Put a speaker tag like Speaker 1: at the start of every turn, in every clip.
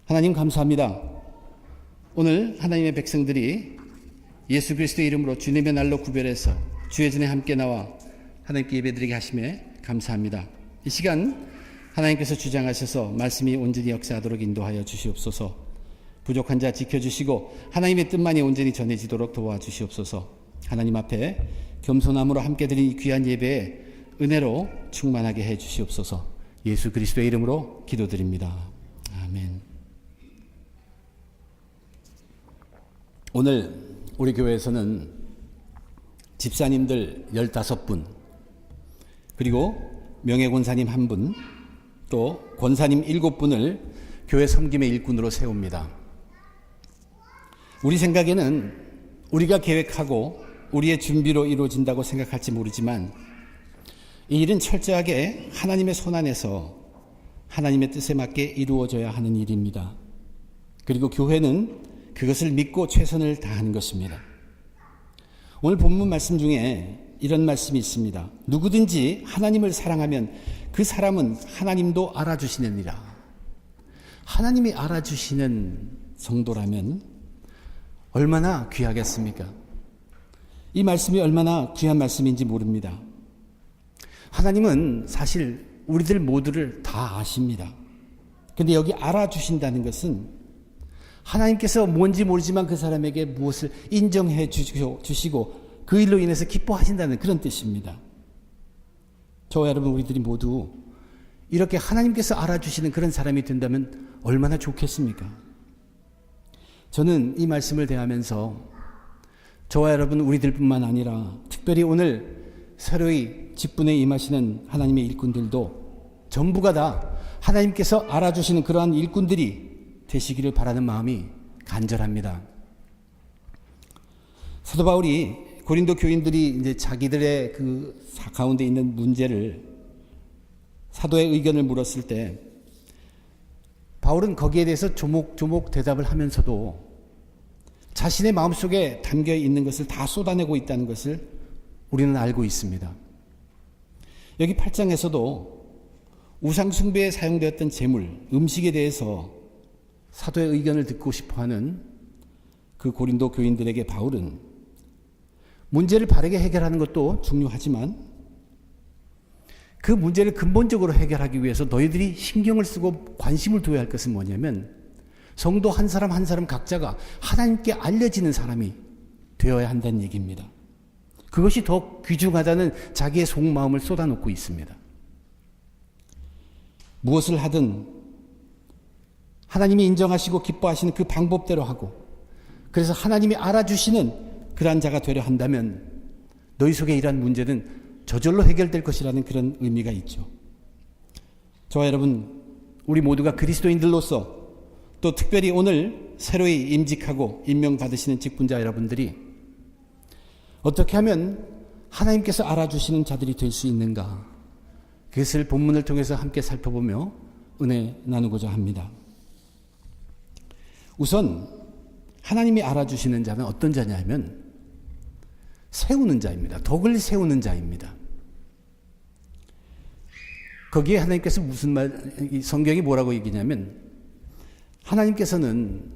Speaker 1: 하나님 감사합니다. 오늘 하나님의 백성들이 예수 그리스도의 이름으로 주님의 날로 구별해서 주의 전에 함께 나와 하나님께 예배드리게 하심에 감사합니다. 이 시간 하나님께서 주장하셔서 말씀이 온전히 역사하도록 인도하여 주시옵소서. 부족한 자 지켜주시고 하나님의 뜻만이 온전히 전해지도록 도와주시옵소서. 하나님 앞에 겸손함으로 함께 드린 이 귀한 예배에 은혜로 충만하게 해 주시옵소서. 예수 그리스도의 이름으로 기도드립니다. 아멘. 오늘 우리 교회에서는 집사님들 15분, 그리고 명예권사님 1분, 또 권사님 7분을 교회 섬김의 일꾼으로 세웁니다. 우리 생각에는 우리가 계획하고 우리의 준비로 이루어진다고 생각할지 모르지만 이 일은 철저하게 하나님의 손안에서 하나님의 뜻에 맞게 이루어져야 하는 일입니다. 그리고 교회는 그것을 믿고 최선을 다하는 것입니다. 오늘 본문 말씀 중에 이런 말씀이 있습니다. 누구든지 하나님을 사랑하면 그 사람은 하나님도 알아주시느니라. 하나님이 알아주시는 성도라면 얼마나 귀하겠습니까? 이 말씀이 얼마나 귀한 말씀인지 모릅니다. 하나님은 사실 우리들 모두를 다 아십니다. 그런데 여기 알아주신다는 것은 하나님께서 뭔지 모르지만 그 사람에게 무엇을 인정해 주시고 그 일로 인해서 기뻐하신다는 그런 뜻입니다. 저와 여러분 우리들이 모두 이렇게 하나님께서 알아주시는 그런 사람이 된다면 얼마나 좋겠습니까? 저는 이 말씀을 대하면서 저와 여러분 우리들뿐만 아니라 특별히 오늘 새로이 직분에 임하시는 하나님의 일꾼들도 전부가 다 하나님께서 알아주시는 그러한 일꾼들이 되시기를 바라는 마음이 간절합니다. 사도 바울이 고린도 교인들이 이제 자기들의 그 가운데 있는 문제를 사도의 의견을 물었을 때 바울은 거기에 대해서 조목조목 대답을 하면서도 자신의 마음속에 담겨 있는 것을 다 쏟아내고 있다는 것을 우리는 알고 있습니다. 여기 8장에서도 우상 숭배에 사용되었던 제물, 음식에 대해서 사도의 의견을 듣고 싶어하는 그 고린도 교인들에게 바울은 문제를 바르게 해결하는 것도 중요하지만 그 문제를 근본적으로 해결하기 위해서 너희들이 신경을 쓰고 관심을 둬야 할 것은 뭐냐면 성도 한 사람 한 사람 각자가 하나님께 알려지는 사람이 되어야 한다는 얘기입니다. 그것이 더 귀중하다는 자기의 속마음을 쏟아놓고 있습니다. 무엇을 하든 하나님이 인정하시고 기뻐하시는 그 방법대로 하고 그래서 하나님이 알아주시는 그러한 자가 되려 한다면 너희 속에 이러한 문제는 저절로 해결될 것이라는 그런 의미가 있죠. 저와 여러분 우리 모두가 그리스도인들로서 또 특별히 오늘 새로이 임직하고 임명받으시는 직분자 여러분들이 어떻게 하면 하나님께서 알아주시는 자들이 될 수 있는가, 그것을 본문을 통해서 함께 살펴보며 은혜 나누고자 합니다. 우선 하나님이 알아주시는 자는 어떤 자냐 하면 세우는 자입니다. 덕을 세우는 자입니다. 거기에 하나님께서 무슨 성경이 뭐라고 얘기냐면 하나님께서는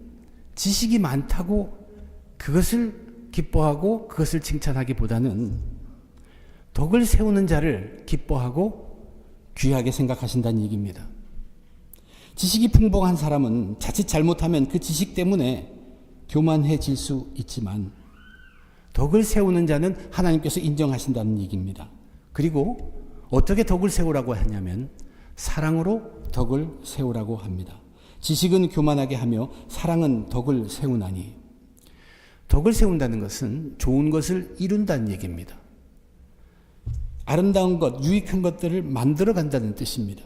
Speaker 1: 지식이 많다고 그것을 기뻐하고 그것을 칭찬하기보다는 덕을 세우는 자를 기뻐하고 귀하게 생각하신다는 얘기입니다. 지식이 풍부한 사람은 자칫 잘못하면 그 지식 때문에 교만해질 수 있지만 덕을 세우는 자는 하나님께서 인정하신다는 얘기입니다. 그리고 어떻게 덕을 세우라고 하냐면 사랑으로 덕을 세우라고 합니다. 지식은 교만하게 하며 사랑은 덕을 세우나니. 덕을 세운다는 것은 좋은 것을 이룬다는 얘기입니다. 아름다운 것, 유익한 것들을 만들어 간다는 뜻입니다.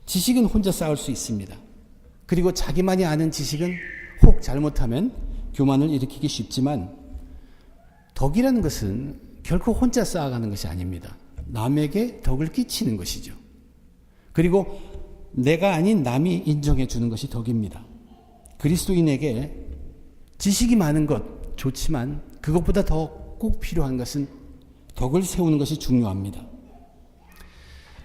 Speaker 1: 지식은 혼자 쌓을 수 있습니다. 그리고 자기만이 아는 지식은 혹 잘못하면 교만을 일으키기 쉽지만 덕이라는 것은 결코 혼자 쌓아가는 것이 아닙니다. 남에게 덕을 끼치는 것이죠. 그리고 내가 아닌 남이 인정해 주는 것이 덕입니다. 그리스도인에게 지식이 많은 것 좋지만 그것보다 더 꼭 필요한 것은 덕을 세우는 것이 중요합니다.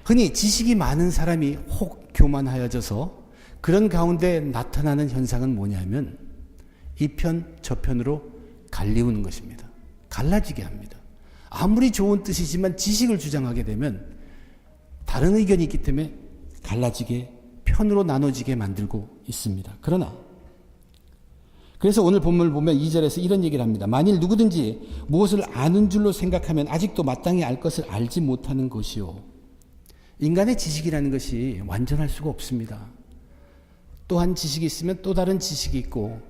Speaker 1: 흔히 지식이 많은 사람이 혹 교만하여져서 그런 가운데 나타나는 현상은 뭐냐면 이 편, 저 편으로 갈리우는 것입니다. 갈라지게 합니다. 아무리 좋은 뜻이지만 지식을 주장하게 되면 다른 의견이 있기 때문에 갈라지게, 편으로 나눠지게 만들고 있습니다. 그래서 오늘 본문을 보면 2절에서 이런 얘기를 합니다. 만일 누구든지 무엇을 아는 줄로 생각하면 아직도 마땅히 알 것을 알지 못하는 것이요. 인간의 지식이라는 것이 완전할 수가 없습니다. 또한 지식이 있으면 또 다른 지식이 있고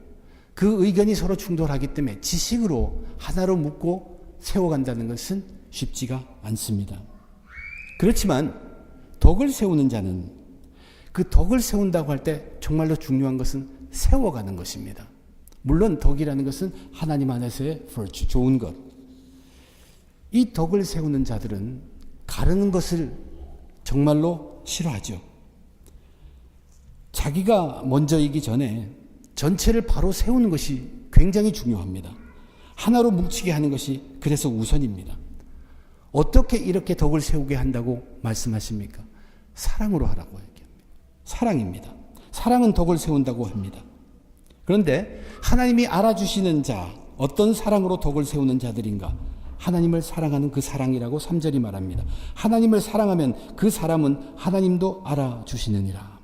Speaker 1: 그 의견이 서로 충돌하기 때문에 지식으로 하나로 묶고 세워간다는 것은 쉽지가 않습니다. 그렇지만 덕을 세우는 자는 그 덕을 세운다고 할 때 정말로 중요한 것은 세워가는 것입니다. 물론 덕이라는 것은 하나님 안에서의 virtue, 좋은 것. 이 덕을 세우는 자들은 가르는 것을 정말로 싫어하죠. 자기가 먼저이기 전에 전체를 바로 세우는 것이 굉장히 중요합니다. 하나로 뭉치게 하는 것이 그래서 우선입니다. 어떻게 이렇게 덕을 세우게 한다고 말씀하십니까? 사랑으로 하라고 얘기합니다. 사랑입니다. 사랑은 덕을 세운다고 합니다. 그런데 하나님이 알아주시는 자, 어떤 사랑으로 덕을 세우는 자들인가? 하나님을 사랑하는 그 사랑이라고 3절이 말합니다. 하나님을 사랑하면 그 사람은 하나님도 알아주시느니라.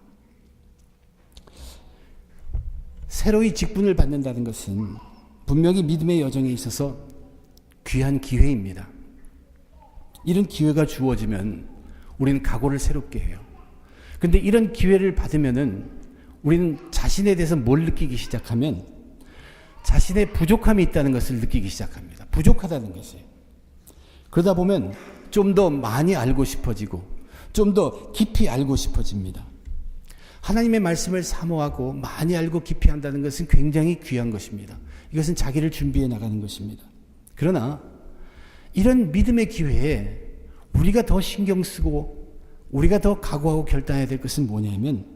Speaker 1: 새로이 직분을 받는다는 것은 분명히 믿음의 여정에 있어서 귀한 기회입니다. 이런 기회가 주어지면 우리는 각오를 새롭게 해요. 그런데 이런 기회를 받으면은 우리는 자신에 대해서 뭘 느끼기 시작하면 자신의 부족함이 있다는 것을 느끼기 시작합니다. 부족하다는 것이에요. 그러다 보면 좀 더 많이 알고 싶어지고 좀 더 깊이 알고 싶어집니다. 하나님의 말씀을 사모하고 많이 알고 깊이 한다는 것은 굉장히 귀한 것입니다. 이것은 자기를 준비해 나가는 것입니다. 그러나 이런 믿음의 기회에 우리가 더 신경 쓰고 우리가 더 각오하고 결단해야 될 것은 뭐냐면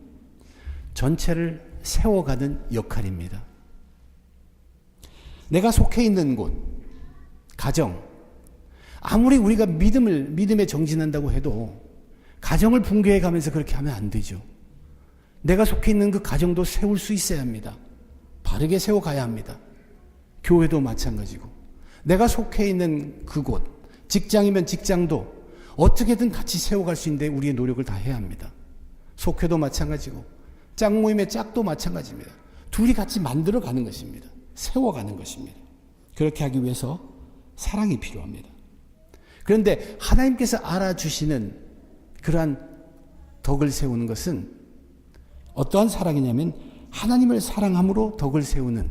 Speaker 1: 전체를 세워가는 역할입니다. 내가 속해 있는 곳, 가정, 아무리 우리가 믿음에 정진한다고 해도 가정을 붕괴해 가면서 그렇게 하면 안 되죠. 내가 속해 있는 그 가정도 세울 수 있어야 합니다. 바르게 세워가야 합니다. 교회도 마찬가지고 내가 속해 있는 그곳, 직장이면 직장도 어떻게든 같이 세워갈 수 있는데 우리의 노력을 다 해야 합니다. 속회도 마찬가지고 짝 모임의 짝도 마찬가지입니다. 둘이 같이 만들어가는 것입니다. 세워가는 것입니다. 그렇게 하기 위해서 사랑이 필요합니다. 그런데 하나님께서 알아주시는 그러한 덕을 세우는 것은 어떠한 사랑이냐면 하나님을 사랑함으로 덕을 세우는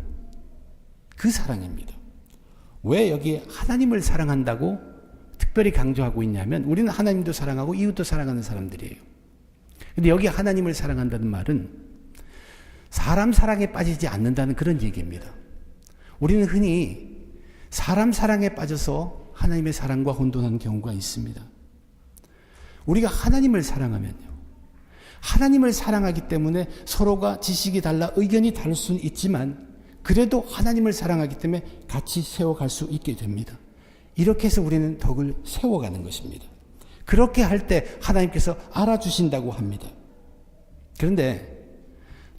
Speaker 1: 그 사랑입니다. 왜 여기 하나님을 사랑한다고 특별히 강조하고 있냐면 우리는 하나님도 사랑하고 이웃도 사랑하는 사람들이에요. 그런데 여기 하나님을 사랑한다는 말은 사람 사랑에 빠지지 않는다는 그런 얘기입니다. 우리는 흔히 사람 사랑에 빠져서 하나님의 사랑과 혼돈하는 경우가 있습니다. 우리가 하나님을 사랑하면요. 하나님을 사랑하기 때문에 서로가 지식이 달라 의견이 다를 수는 있지만 그래도 하나님을 사랑하기 때문에 같이 세워갈 수 있게 됩니다. 이렇게 해서 우리는 덕을 세워가는 것입니다. 그렇게 할 때 하나님께서 알아주신다고 합니다. 그런데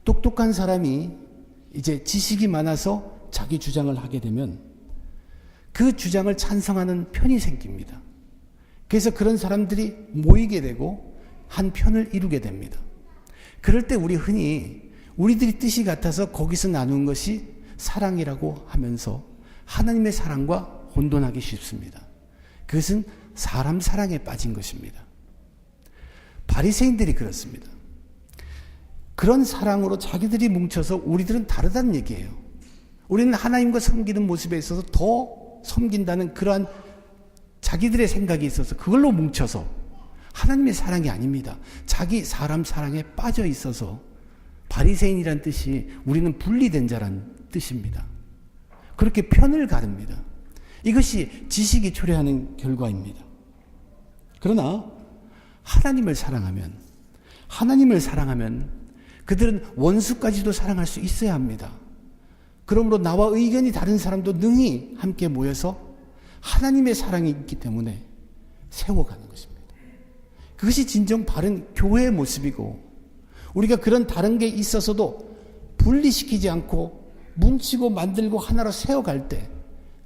Speaker 1: 똑똑한 사람이 이제 지식이 많아서 자기 주장을 하게 되면 그 주장을 찬성하는 편이 생깁니다. 그래서 그런 사람들이 모이게 되고 한 편을 이루게 됩니다. 그럴 때 우리 흔히 우리들이 뜻이 같아서 거기서 나눈 것이 사랑이라고 하면서 하나님의 사랑과 혼돈하기 쉽습니다. 그것은 사람 사랑에 빠진 것입니다. 바리새인들이 그렇습니다. 그런 사랑으로 자기들이 뭉쳐서 우리들은 다르다는 얘기예요. 우리는 하나님과 섬기는 모습에 있어서 더 섬긴다는 그러한 자기들의 생각이 있어서 그걸로 뭉쳐서 하나님의 사랑이 아닙니다. 자기 사람 사랑에 빠져 있어서 바리새인이란 뜻이 우리는 분리된 자란 뜻입니다. 그렇게 편을 가릅니다. 이것이 지식이 초래하는 결과입니다. 그러나 하나님을 사랑하면 그들은 원수까지도 사랑할 수 있어야 합니다. 그러므로 나와 의견이 다른 사람도 능히 함께 모여서 하나님의 사랑이 있기 때문에 세워가는 것입니다. 그것이 진정 바른 교회의 모습이고 우리가 그런 다른 게 있어서도 분리시키지 않고 뭉치고 만들고 하나로 세워갈 때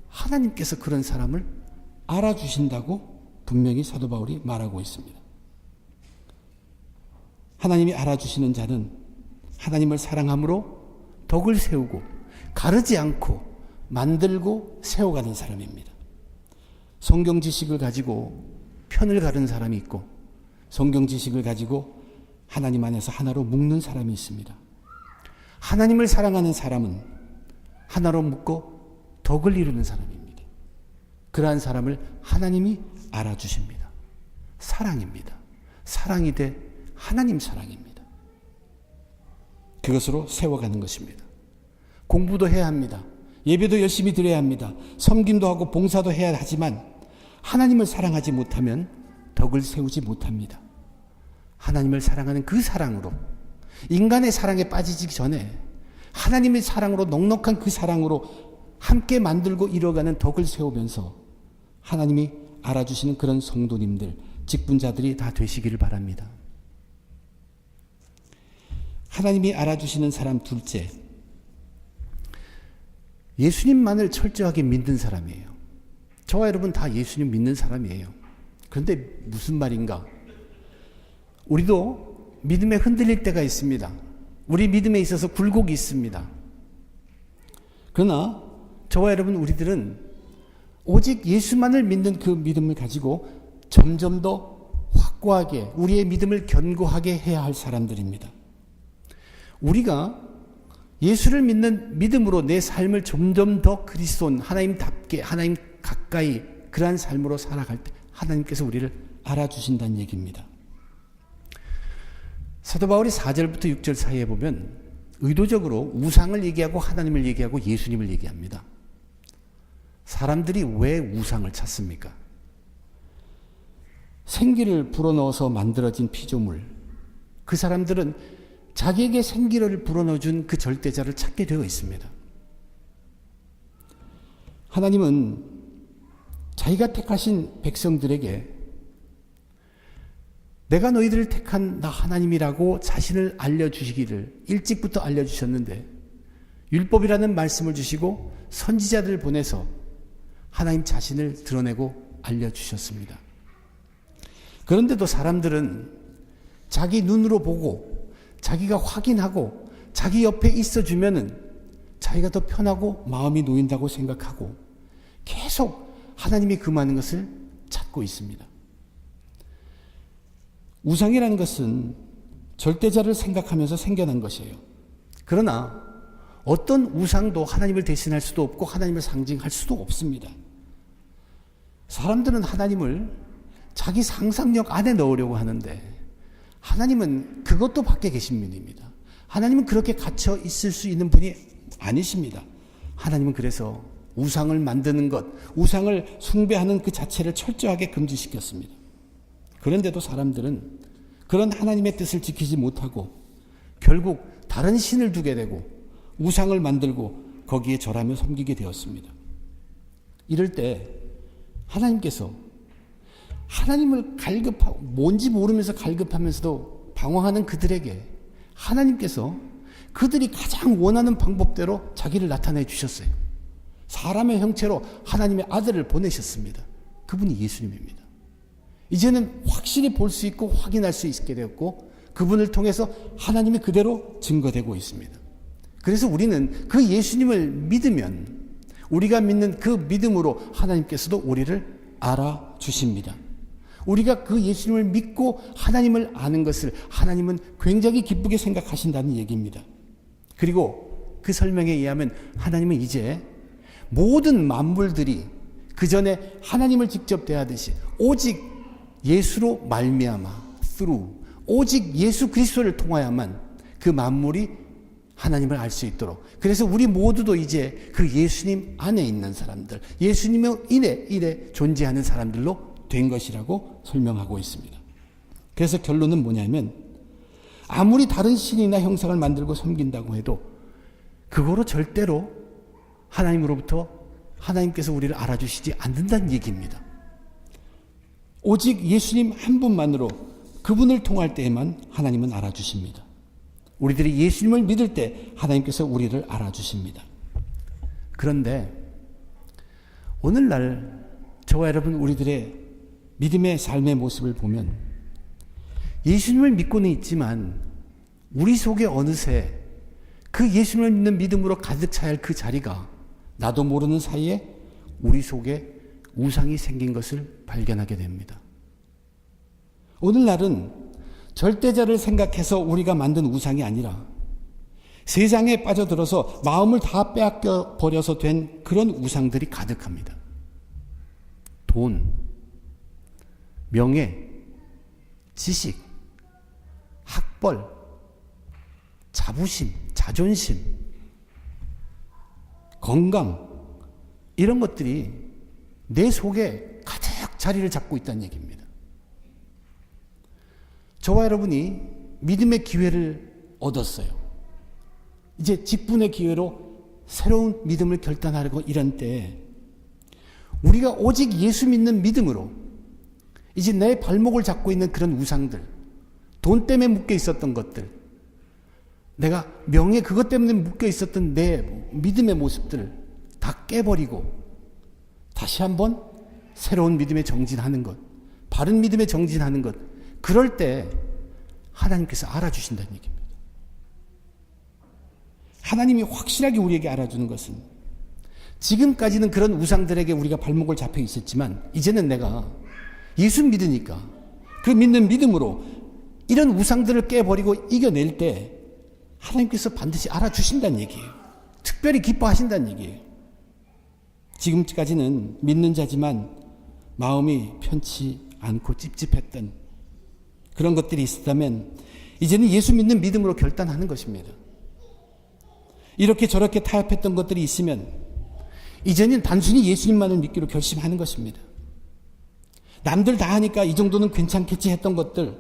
Speaker 1: 하나님께서 그런 사람을 알아주신다고 분명히 사도 바울이 말하고 있습니다. 하나님이 알아주시는 자는 하나님을 사랑함으로 덕을 세우고 가르지 않고 만들고 세워가는 사람입니다. 성경 지식을 가지고 편을 가르는 사람이 있고 성경 지식을 가지고 하나님 안에서 하나로 묶는 사람이 있습니다. 하나님을 사랑하는 사람은 하나로 묶고 덕을 이루는 사람입니다. 그러한 사람을 하나님이 알아주십니다. 사랑입니다. 사랑이 돼 하나님 사랑입니다. 그것으로 세워가는 것입니다. 공부도 해야 합니다. 예배도 열심히 드려야 합니다. 섬김도 하고 봉사도 해야 하지만 하나님을 사랑하지 못하면 덕을 세우지 못합니다. 하나님을 사랑하는 그 사랑으로 인간의 사랑에 빠지기 전에 하나님의 사랑으로 넉넉한 그 사랑으로 함께 만들고 이뤄가는 덕을 세우면서 하나님이 알아주시는 그런 성도님들, 직분자들이 다 되시기를 바랍니다. 하나님이 알아주시는 사람 둘째, 예수님만을 철저하게 믿는 사람이에요. 저와 여러분 다 예수님 믿는 사람이에요. 그런데 무슨 말인가? 우리도 믿음에 흔들릴 때가 있습니다. 우리 믿음에 있어서 굴곡이 있습니다. 그러나 저와 여러분 우리들은 오직 예수만을 믿는 그 믿음을 가지고 점점 더 확고하게 우리의 믿음을 견고하게 해야 할 사람들입니다. 우리가 예수를 믿는 믿음으로 내 삶을 점점 더 그리스도인 하나님답게 하나님 가까이 그러한 삶으로 살아갈 때 하나님께서 우리를 알아주신다는 얘기입니다. 사도 바울이 4절부터 6절 사이에 보면 의도적으로 우상을 얘기하고 하나님을 얘기하고 예수님을 얘기합니다. 사람들이 왜 우상을 찾습니까? 생기를 불어넣어서 만들어진 피조물, 그 사람들은 자기에게 생기를 불어넣어준 그 절대자를 찾게 되어 있습니다. 하나님은 자기가 택하신 백성들에게 내가 너희들을 택한 나 하나님이라고 자신을 알려주시기를 일찍부터 알려주셨는데 율법이라는 말씀을 주시고 선지자들을 보내서 하나님 자신을 드러내고 알려주셨습니다. 그런데도 사람들은 자기 눈으로 보고 자기가 확인하고 자기 옆에 있어주면은 자기가 더 편하고 마음이 놓인다고 생각하고 계속 하나님이 금하는 것을 찾고 있습니다. 우상이라는 것은 절대자를 생각하면서 생겨난 것이에요. 그러나 어떤 우상도 하나님을 대신할 수도 없고 하나님을 상징할 수도 없습니다. 사람들은 하나님을 자기 상상력 안에 넣으려고 하는데 하나님은 그것도 밖에 계신 분입니다. 하나님은 그렇게 갇혀 있을 수 있는 분이 아니십니다. 하나님은 그래서 우상을 만드는 것, 우상을 숭배하는 그 자체를 철저하게 금지시켰습니다. 그런데도 사람들은 그런 하나님의 뜻을 지키지 못하고 결국 다른 신을 두게 되고 우상을 만들고 거기에 절하며 섬기게 되었습니다. 이럴 때 하나님께서 하나님을 갈급하고 뭔지 모르면서 갈급하면서도 방황하는 그들에게 하나님께서 그들이 가장 원하는 방법대로 자기를 나타내 주셨어요. 사람의 형체로 하나님의 아들을 보내셨습니다. 그분이 예수님입니다. 이제는 확실히 볼 수 있고 확인할 수 있게 되었고 그분을 통해서 하나님이 그대로 증거되고 있습니다. 그래서 우리는 그 예수님을 믿으면 우리가 믿는 그 믿음으로 하나님께서도 우리를 알아주십니다. 우리가 그 예수님을 믿고 하나님을 아는 것을 하나님은 굉장히 기쁘게 생각하신다는 얘기입니다. 그리고 그 설명에 의하면 하나님은 이제 모든 만물들이 그 전에 하나님을 직접 대하듯이 오직 예수로 말미암아 through 오직 예수 그리스도를 통하여만 그 만물이 하나님을 알 수 있도록 그래서 우리 모두도 이제 그 예수님 안에 있는 사람들 예수님의 이래 존재하는 사람들로 된 것이라고 설명하고 있습니다. 그래서 결론은 뭐냐면 아무리 다른 신이나 형상을 만들고 섬긴다고 해도 그거로 절대로 하나님으로부터 하나님께서 우리를 알아주시지 않는다는 얘기입니다. 오직 예수님 한 분만으로 그분을 통할 때에만 하나님은 알아주십니다. 우리들이 예수님을 믿을 때 하나님께서 우리를 알아주십니다. 그런데 오늘날 저와 여러분 우리들의 믿음의 삶의 모습을 보면 예수님을 믿고는 있지만 우리 속에 어느새 그 예수님을 믿는 믿음으로 가득 차야 할 그 자리가 나도 모르는 사이에 우리 속에 우상이 생긴 것을 발견하게 됩니다. 오늘날은 절대자를 생각해서 우리가 만든 우상이 아니라 세상에 빠져들어서 마음을 다 빼앗겨 버려서 된 그런 우상들이 가득합니다. 돈, 명예, 지식, 학벌, 자부심, 자존심, 건강, 이런 것들이 내 속에 가득 자리를 잡고 있다는 얘기입니다. 저와 여러분이 믿음의 기회를 얻었어요. 이제 직분의 기회로 새로운 믿음을 결단하려고 이런 때 우리가 오직 예수 믿는 믿음으로 이제 내 발목을 잡고 있는 그런 우상들, 돈 때문에 묶여 있었던 것들, 내가 명예 그것 때문에 묶여 있었던 내 믿음의 모습들을 다 깨버리고 다시 한번 새로운 믿음에 정진하는 것, 바른 믿음에 정진하는 것, 그럴 때 하나님께서 알아주신다는 얘기입니다. 하나님이 확실하게 우리에게 알아주는 것은 지금까지는 그런 우상들에게 우리가 발목을 잡혀 있었지만 이제는 내가 예수 믿으니까 그 믿는 믿음으로 이런 우상들을 깨버리고 이겨낼 때 하나님께서 반드시 알아주신다는 얘기예요. 특별히 기뻐하신다는 얘기예요. 지금까지는 믿는 자지만 마음이 편치 않고 찝찝했던 그런 것들이 있었다면 이제는 예수 믿는 믿음으로 결단하는 것입니다. 이렇게 저렇게 타협했던 것들이 있으면 이제는 단순히 예수님만을 믿기로 결심하는 것입니다. 남들 다 하니까 이 정도는 괜찮겠지 했던 것들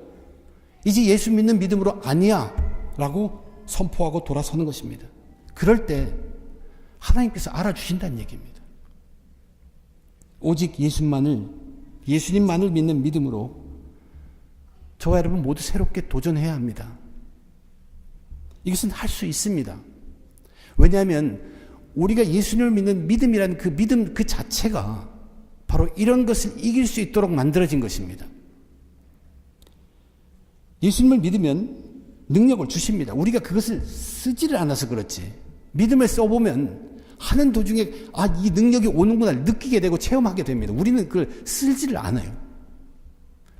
Speaker 1: 이제 예수 믿는 믿음으로 아니야 라고 선포하고 돌아서는 것입니다. 그럴 때 하나님께서 알아주신다는 얘기입니다. 오직 예수님만을 믿는 믿음으로 저와 여러분 모두 새롭게 도전해야 합니다. 이것은 할 수 있습니다. 왜냐하면 우리가 예수님을 믿는 믿음이라는 그 믿음 그 자체가 바로 이런 것을 이길 수 있도록 만들어진 것입니다. 예수님을 믿으면 능력을 주십니다. 우리가 그것을 쓰지를 않아서 그렇지. 믿음을 써보면 하는 도중에 이 능력이 오는구나 느끼게 되고 체험하게 됩니다. 우리는 그걸 쓰지를 않아요.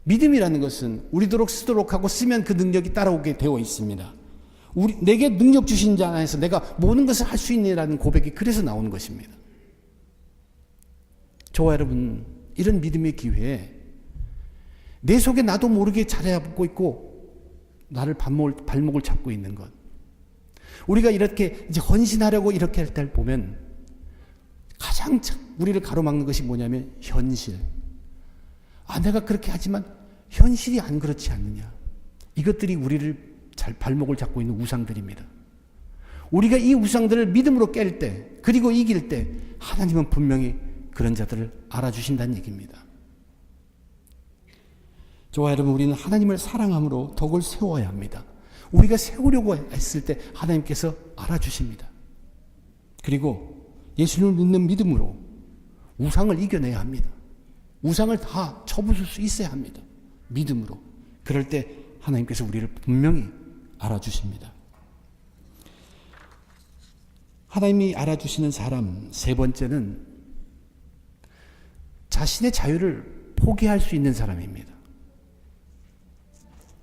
Speaker 1: 믿음이라는 것은 우리도록 쓰도록 하고 쓰면 그 능력이 따라오게 되어 있습니다. 내게 능력 주신 자 안에서 내가 모든 것을 할 수 있느라는 고백이 그래서 나오는 것입니다. 저와 여러분 이런 믿음의 기회에 내 속에 나도 모르게 자리 잡고 있고 나를 발목을 잡고 있는 것. 우리가 이렇게 이제 헌신하려고 이렇게 할 때 보면 가장 우리를 가로막는 것이 뭐냐면 현실. 내가 그렇게 하지만 현실이 안 그렇지 않느냐. 이것들이 우리를 발목을 잡고 있는 우상들입니다. 우리가 이 우상들을 믿음으로 깰 때 그리고 이길 때 하나님은 분명히 그런 자들을 알아주신다는 얘기입니다. 저와 여러분 우리는 하나님을 사랑함으로 덕을 세워야 합니다. 우리가 세우려고 했을 때 하나님께서 알아주십니다. 그리고 예수님을 믿는 믿음으로 우상을 이겨내야 합니다. 우상을 다 쳐부술 수 있어야 합니다. 믿음으로. 그럴 때 하나님께서 우리를 분명히 알아주십니다. 하나님이 알아주시는 사람 세 번째는 자신의 자유를 포기할 수 있는 사람입니다.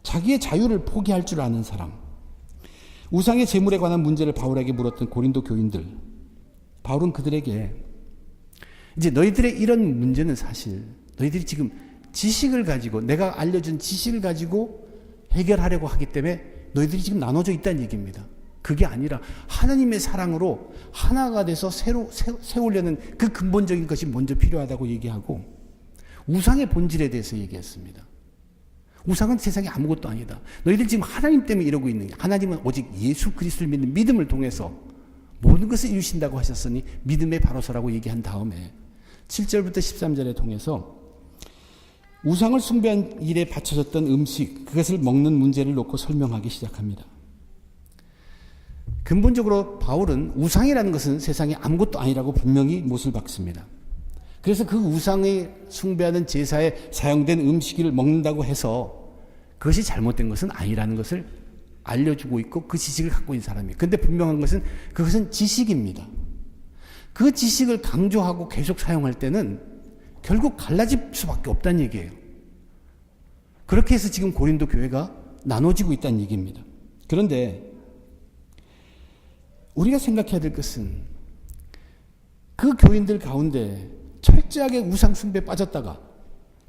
Speaker 1: 자기의 자유를 포기할 줄 아는 사람. 우상의 제물에 관한 문제를 바울에게 물었던 고린도 교인들. 바울은 그들에게 이제 너희들의 이런 문제는 사실 너희들이 지금 지식을 가지고 내가 알려준 지식을 가지고 해결하려고 하기 때문에 너희들이 지금 나눠져 있다는 얘기입니다. 그게 아니라 하나님의 사랑으로 하나가 돼서 새로 세우려는 그 근본적인 것이 먼저 필요하다고 얘기하고 우상의 본질에 대해서 얘기했습니다. 우상은 세상에 아무것도 아니다. 너희들 지금 하나님 때문에 이러고 있는 게 하나님은 오직 예수 그리스도를 믿는 믿음을 통해서 모든 것을 이루신다고 하셨으니 믿음에 바로 서라고 얘기한 다음에 7절부터 13절에 통해서 우상을 숭배한 일에 바쳐졌던 음식 그것을 먹는 문제를 놓고 설명하기 시작합니다. 근본적으로 바울은 우상이라는 것은 세상에 아무것도 아니라고 분명히 못을 박습니다. 그래서 그 우상에 숭배하는 제사에 사용된 음식을 먹는다고 해서 그것이 잘못된 것은 아니라는 것을 알려주고 있고 그 지식을 갖고 있는 사람이에요. 근데 분명한 것은 그것은 지식입니다. 그 지식을 강조하고 계속 사용할 때는 결국 갈라질 수밖에 없다는 얘기예요. 그렇게 해서 지금 고린도 교회가 나눠지고 있다는 얘기입니다. 그런데 우리가 생각해야 될 것은 그 교인들 가운데 철저하게 우상 숭배에 빠졌다가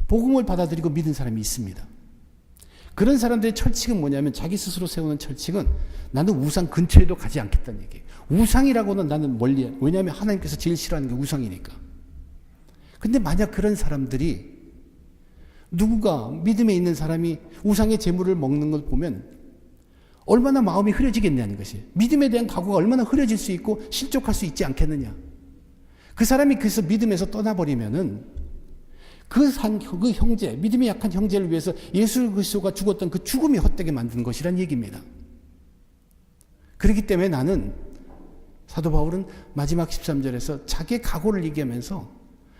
Speaker 1: 복음을 받아들이고 믿은 사람이 있습니다. 그런 사람들의 철칙은 뭐냐면 자기 스스로 세우는 철칙은 나는 우상 근처에도 가지 않겠다는 얘기예요. 우상이라고는 나는 멀리 해요. 왜냐하면 하나님께서 제일 싫어하는 게 우상이니까. 근데 만약 그런 사람들이 누구가 믿음에 있는 사람이 우상의 제물을 먹는 걸 보면 얼마나 마음이 흐려지겠냐는 것이. 믿음에 대한 각오가 얼마나 흐려질 수 있고 실족할 수 있지 않겠느냐. 그 사람이 그래서 믿음에서 떠나버리면은 그 형제, 믿음이 약한 형제를 위해서 예수 그리스도가 죽었던 그 죽음이 헛되게 만든 것이란 얘기입니다. 그렇기 때문에 나는 사도 바울은 마지막 13절에서 자기의 각오를 얘기하면서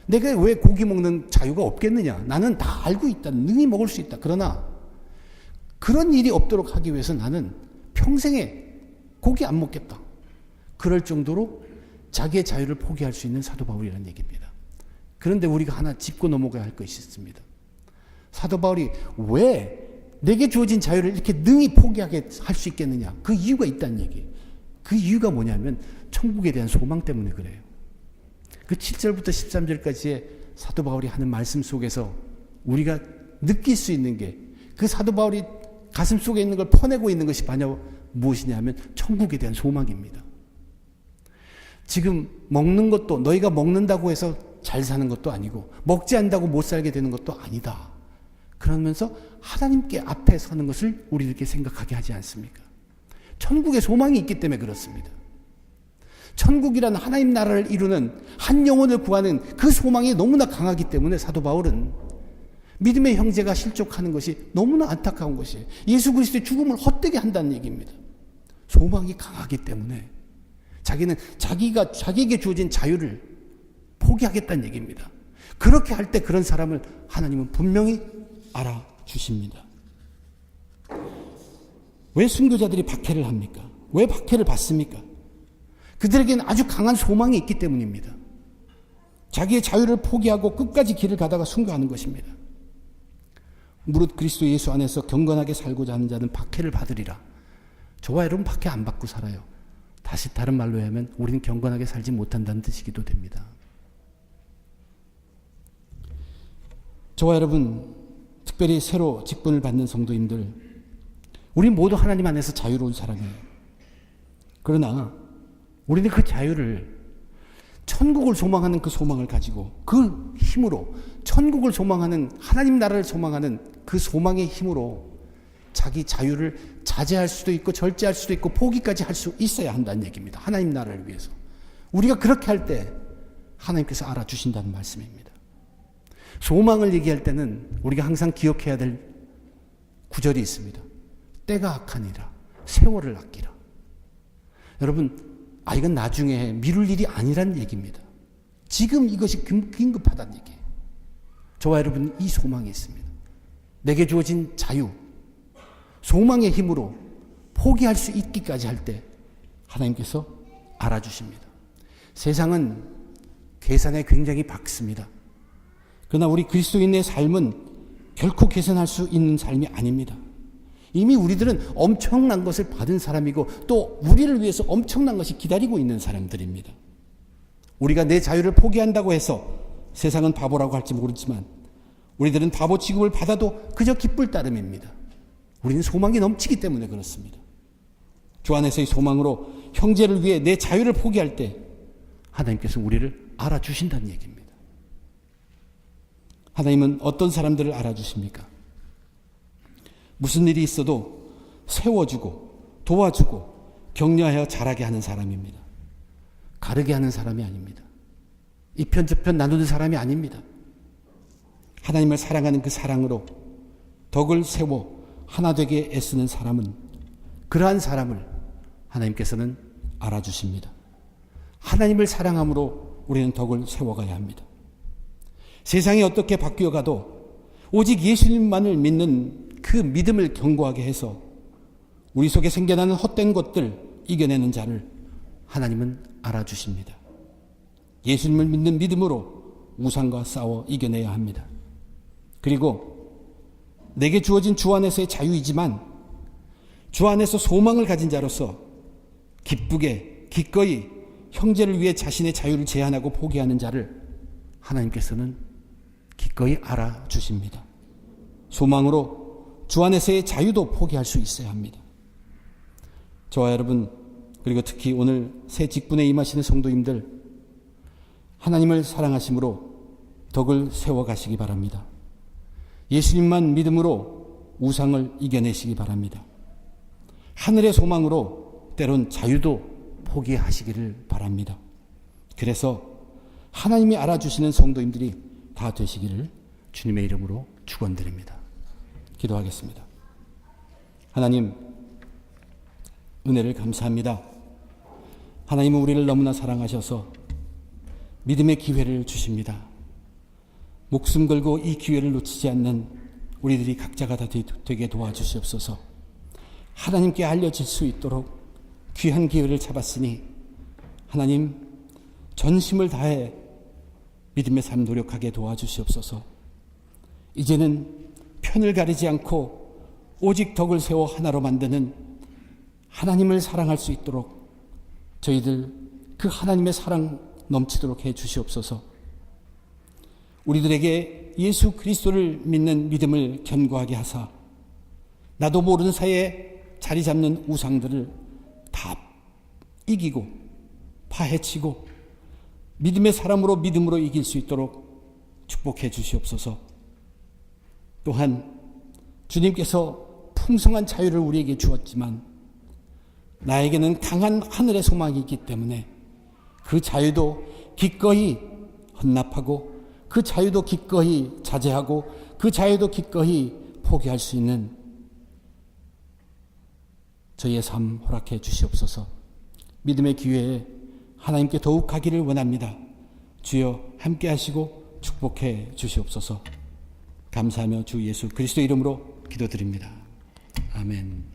Speaker 1: 내가 왜 고기 먹는 자유가 없겠느냐. 나는 다 알고 있다. 능히 먹을 수 있다. 그러나 그런 일이 없도록 하기 위해서 나는 평생에 고기 안 먹겠다. 그럴 정도로 자기의 자유를 포기할 수 있는 사도 바울이라는 얘기입니다. 그런데 우리가 하나 짚고 넘어가야 할 것이 있습니다. 사도 바울이 왜 내게 주어진 자유를 이렇게 능히 포기하게 할 수 있겠느냐. 그 이유가 있다는 얘기예요. 그 이유가 뭐냐면 천국에 대한 소망 때문에 그래요. 그 7절부터 13절까지의 사도 바울이 하는 말씀 속에서 우리가 느낄 수 있는 게 그 사도 바울이 가슴 속에 있는 걸 퍼내고 있는 것이 바로 무엇이냐 하면 천국에 대한 소망입니다. 지금 먹는 것도 너희가 먹는다고 해서 잘 사는 것도 아니고 먹지 않는다고 못 살게 되는 것도 아니다. 그러면서 하나님께 앞에 서는 것을 우리들께 생각하게 하지 않습니까? 천국에 소망이 있기 때문에 그렇습니다. 천국이란 하나님 나라를 이루는 한 영혼을 구하는 그 소망이 너무나 강하기 때문에 사도 바울은 믿음의 형제가 실족하는 것이 너무나 안타까운 것이에요. 예수 그리스도의 죽음을 헛되게 한다는 얘기입니다. 소망이 강하기 때문에 자기는 자기에게 주어진 자유를 포기하겠다는 얘기입니다. 그렇게 할 때 그런 사람을 하나님은 분명히 알아주십니다. 왜 순교자들이 박해를 합니까? 왜 박해를 받습니까? 그들에게는 아주 강한 소망이 있기 때문입니다. 자기의 자유를 포기하고 끝까지 길을 가다가 순교하는 것입니다. 무릇 그리스도 예수 안에서 경건하게 살고자 하는 자는 박해를 받으리라. 저와 여러분 박해 안 받고 살아요. 다시 다른 말로 하면 우리는 경건하게 살지 못한다는 뜻이기도 됩니다. 저와 여러분, 특별히 새로 직분을 받는 성도님들, 우리 모두 하나님 안에서 자유로운 사람이에요. 그러나 우리는 그 자유를 천국을 소망하는 그 소망을 가지고 그 힘으로 천국을 소망하는 하나님 나라를 소망하는 그 소망의 힘으로 자기 자유를 자제할 수도 있고 절제할 수도 있고 포기까지 할 수 있어야 한다는 얘기입니다. 하나님 나라를 위해서. 우리가 그렇게 할 때 하나님께서 알아주신다는 말씀입니다. 소망을 얘기할 때는 우리가 항상 기억해야 될 구절이 있습니다. 때가 악하니라 세월을 아끼라. 여러분, 이건 나중에 해. 미룰 일이 아니란 얘기입니다. 지금 이것이 긴급하다는 얘기예요. 저와 여러분 이 소망이 있습니다. 내게 주어진 자유, 소망의 힘으로 포기할 수 있기까지 할 때 하나님께서 알아주십니다. 세상은 계산에 굉장히 박습니다. 그러나 우리 그리스도인의 삶은 결코 계산할 수 있는 삶이 아닙니다. 이미 우리들은 엄청난 것을 받은 사람이고 또 우리를 위해서 엄청난 것이 기다리고 있는 사람들입니다. 우리가 내 자유를 포기한다고 해서 세상은 바보라고 할지 모르지만 우리들은 바보 취급을 받아도 그저 기쁠 따름입니다. 우리는 소망이 넘치기 때문에 그렇습니다. 주 안에서의 소망으로 형제를 위해 내 자유를 포기할 때 하나님께서 우리를 알아주신다는 얘기입니다. 하나님은 어떤 사람들을 알아주십니까? 무슨 일이 있어도 세워주고 도와주고 격려하여 자라게 하는 사람입니다. 가르게 하는 사람이 아닙니다. 이편 저편 나누는 사람이 아닙니다. 하나님을 사랑하는 그 사랑으로 덕을 세워 하나 되게 애쓰는 사람은 그러한 사람을 하나님께서는 알아주십니다. 하나님을 사랑함으로 우리는 덕을 세워가야 합니다. 세상이 어떻게 바뀌어가도 오직 예수님만을 믿는 그 믿음을 견고하게 해서 우리 속에 생겨나는 헛된 것들 이겨내는 자를 하나님은 알아주십니다. 예수님을 믿는 믿음으로 우상과 싸워 이겨내야 합니다. 그리고 내게 주어진 주 안에서의 자유이지만 주 안에서 소망을 가진 자로서 기쁘게 기꺼이 형제를 위해 자신의 자유를 제한하고 포기하는 자를 하나님께서는 기꺼이 알아주십니다. 소망으로 주 안에서의 자유도 포기할 수 있어야 합니다. 저와 여러분, 그리고 특히 오늘 새 직분에 임하시는 성도님들, 하나님을 사랑하심으로 덕을 세워가시기 바랍니다. 예수님만 믿음으로 우상을 이겨내시기 바랍니다. 하늘의 소망으로 때론 자유도 포기하시기를 바랍니다. 그래서 하나님이 알아주시는 성도님들이 다 되시기를 주님의 이름으로 축원드립니다. 기도하겠습니다. 하나님, 은혜를 감사합니다. 하나님은 우리를 너무나 사랑하셔서 믿음의 기회를 주십니다. 목숨 걸고 이 기회를 놓치지 않는 우리들이 각자가 다 되게 도와주시옵소서. 하나님께 알려질 수 있도록 귀한 기회를 잡았으니 하나님 전심을 다해 믿음의 삶 노력하게 도와주시옵소서. 이제는 편을 가리지 않고 오직 덕을 세워 하나로 만드는 하나님을 사랑할 수 있도록 저희들 그 하나님의 사랑 넘치도록 해 주시옵소서. 우리들에게 예수 그리스도를 믿는 믿음을 견고하게 하사 나도 모르는 사이에 자리 잡는 우상들을 다 이기고 파헤치고 믿음의 사람으로 믿음으로 이길 수 있도록 축복해 주시옵소서. 또한 주님께서 풍성한 자유를 우리에게 주었지만 나에게는 강한 하늘의 소망이 있기 때문에 그 자유도 기꺼이 헌납하고 그 자유도 기꺼이 자제하고 그 자유도 기꺼이 포기할 수 있는 저희의 삶 허락해 주시옵소서. 믿음의 기회에 하나님께 더욱 가기를 원합니다. 주여 함께 하시고 축복해 주시옵소서. 감사하며 주 예수 그리스도 이름으로 기도드립니다. 아멘.